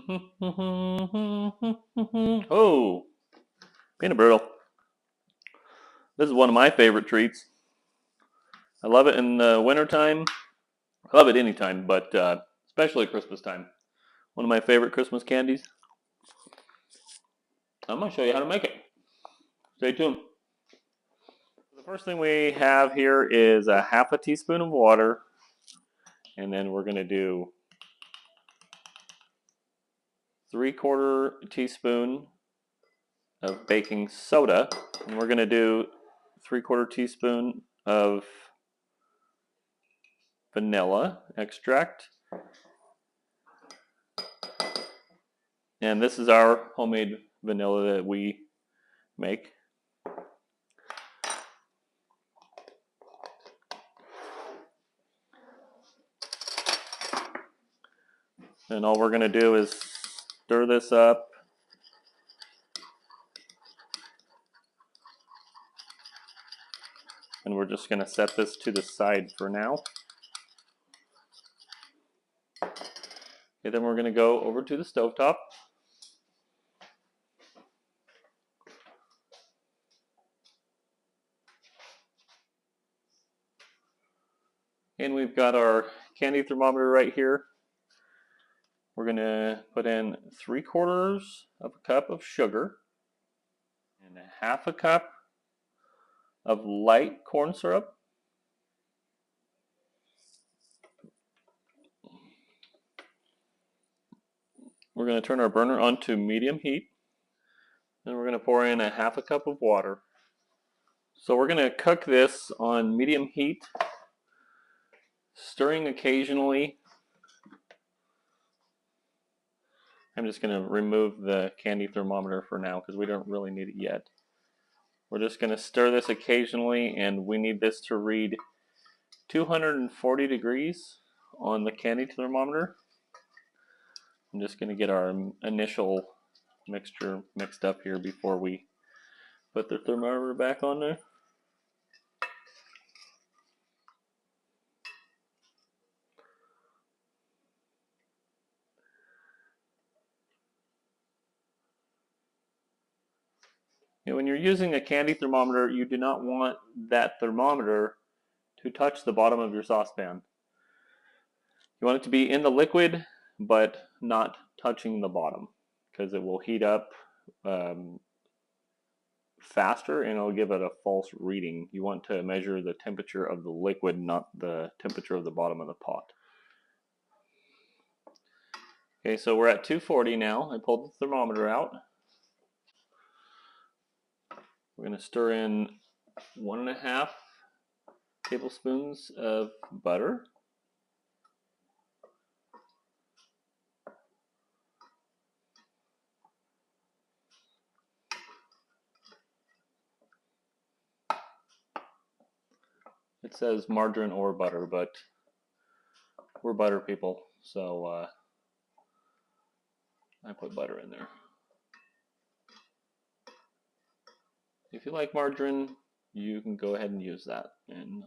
Oh, peanut brittle. This is one of my favorite treats. I love it in the wintertime. I love it anytime, but especially Christmas time. One of my favorite Christmas candies. I'm going to show you how to make it. Stay tuned. The first thing we have here is a half a teaspoon of water, and then we're going to do 3/4 teaspoon of baking soda, and we're going to do 3/4 teaspoon of vanilla extract. And this is our homemade vanilla that we make. And all we're going to do is stir this up. And we're just going to set this to the side for now. Okay, then we're going to go over to the stovetop. And we've got our candy thermometer right here. We're going to put in 3/4 of a cup of sugar and 1/2 cup of light corn syrup. We're going to turn our burner on to medium heat. Then we're going to pour in 1/2 cup of water. So we're going to cook this on medium heat, stirring occasionally. I'm just going to remove the candy thermometer for now because we don't really need it yet. We're just going to stir this occasionally, and we need this to read 240 degrees on the candy thermometer. I'm just going to get our initial mixture mixed up here before we put the thermometer back on there. When you're using a candy thermometer, you do not want that thermometer to touch the bottom of your saucepan. You want it to be in the liquid, but not touching the bottom, because it will heat up faster and it'll give it a false reading. You want to measure the temperature of the liquid, not the temperature of the bottom of the pot. Okay, so we're at 240 now. I pulled the thermometer out. We're going to stir in 1.5 tablespoons of butter. It says margarine or butter, but we're butter people, so I put butter in there. If you like margarine, you can go ahead and use that, and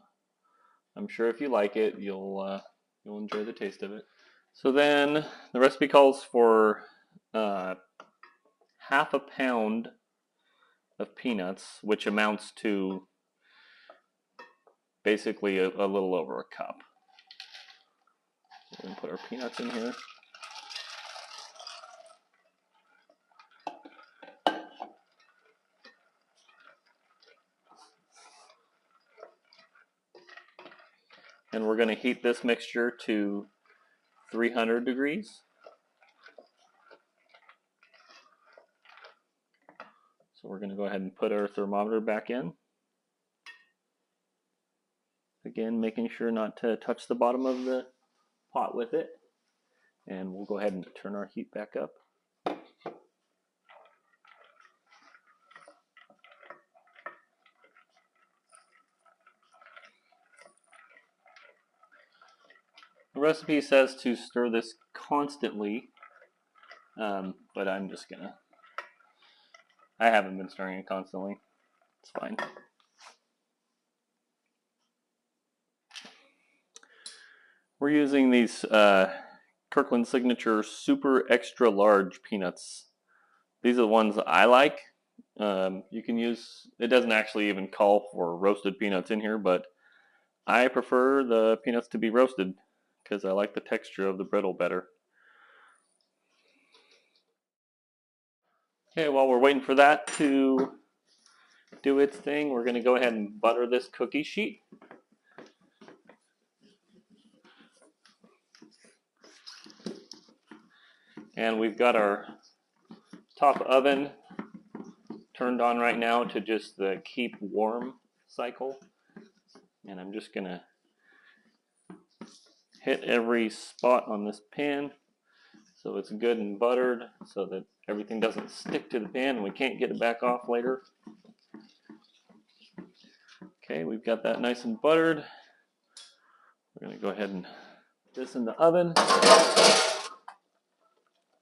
I'm sure if you like it, you'll enjoy the taste of it. So then the recipe calls for 1/2 pound of peanuts, which amounts to basically a little over a cup. We're going to put our peanuts in here. And we're going to heat this mixture to 300 degrees. So we're going to go ahead and put our thermometer back in. Again, making sure not to touch the bottom of the pot with it. And we'll go ahead and turn our heat back up. The recipe says to stir this constantly, but I'm just gonna, I haven't been stirring it constantly. It's fine. We're using these Kirkland Signature Super Extra Large Peanuts. These are the ones I like. You can use, it doesn't actually even call for roasted peanuts in here, but I prefer the peanuts to be roasted because I like the texture of the brittle better. Okay, while we're waiting for that to do its thing, we're going to go ahead and butter this cookie sheet. And we've got our top oven turned on right now to just the keep warm cycle. And I'm just going to hit every spot on this pan so it's good and buttered so that everything doesn't stick to the pan and we can't get it back off later. Okay, we've got that nice and buttered. We're going to go ahead and put this in the oven.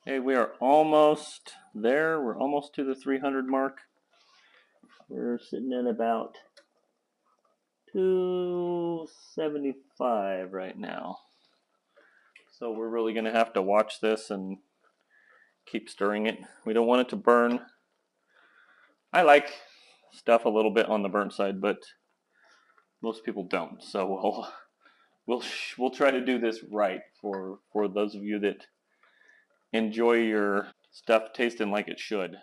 Okay, we are almost there. We're almost to the 300 mark. We're sitting at about 275 right now. So we're really going to have to watch this and keep stirring it. We don't want it to burn. I like stuff a little bit on the burnt side, but most people don't. So we'll try to do this right for those of you that enjoy your stuff tasting like it should.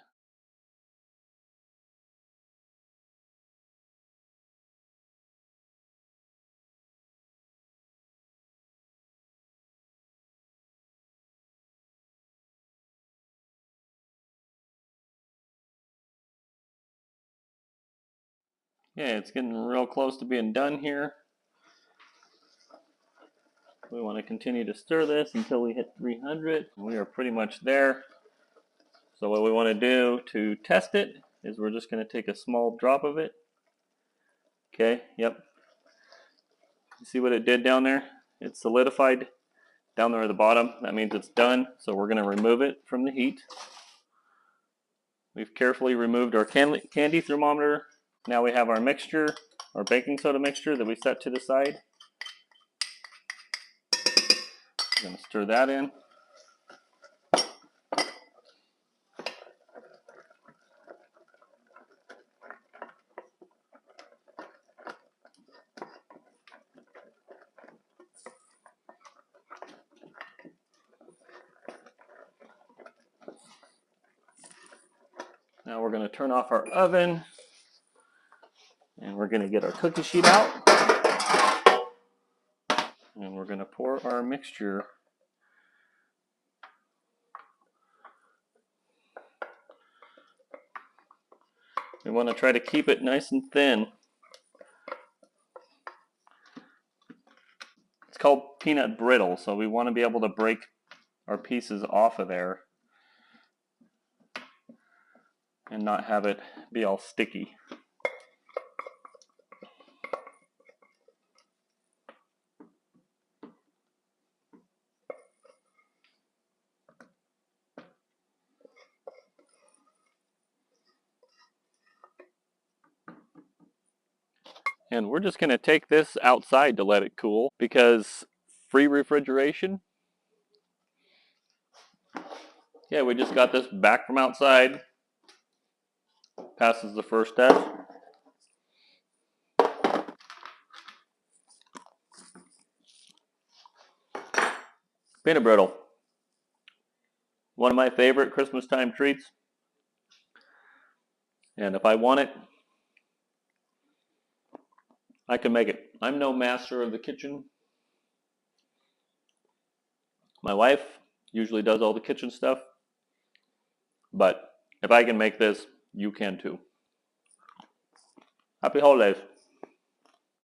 Yeah, it's getting real close to being done here. We want to continue to stir this until we hit 300. We are pretty much there. So what we want to do to test it is we're just going to take a small drop of it. Okay, yep. You see what it did down there? It solidified down there at the bottom. That means it's done. So we're going to remove it from the heat. We've carefully removed our candy thermometer. Now we have our mixture, our baking soda mixture that we set to the side. I'm going to stir that in. Now we're going to turn off our oven and we're going to get our cookie sheet out and we're going to pour our mixture. We want to try to keep it nice and thin. It's called peanut brittle, so we want to be able to break our pieces off of there and not have it be all sticky. And we're just going to take this outside to let it cool because free refrigeration. Yeah, we just got this back from outside. Passes the first test. Peanut brittle. One of my favorite Christmas time treats. And if I want it, I can make it. I'm no master of the kitchen. My wife usually does all the kitchen stuff. But if I can make this, you can too. Happy holidays.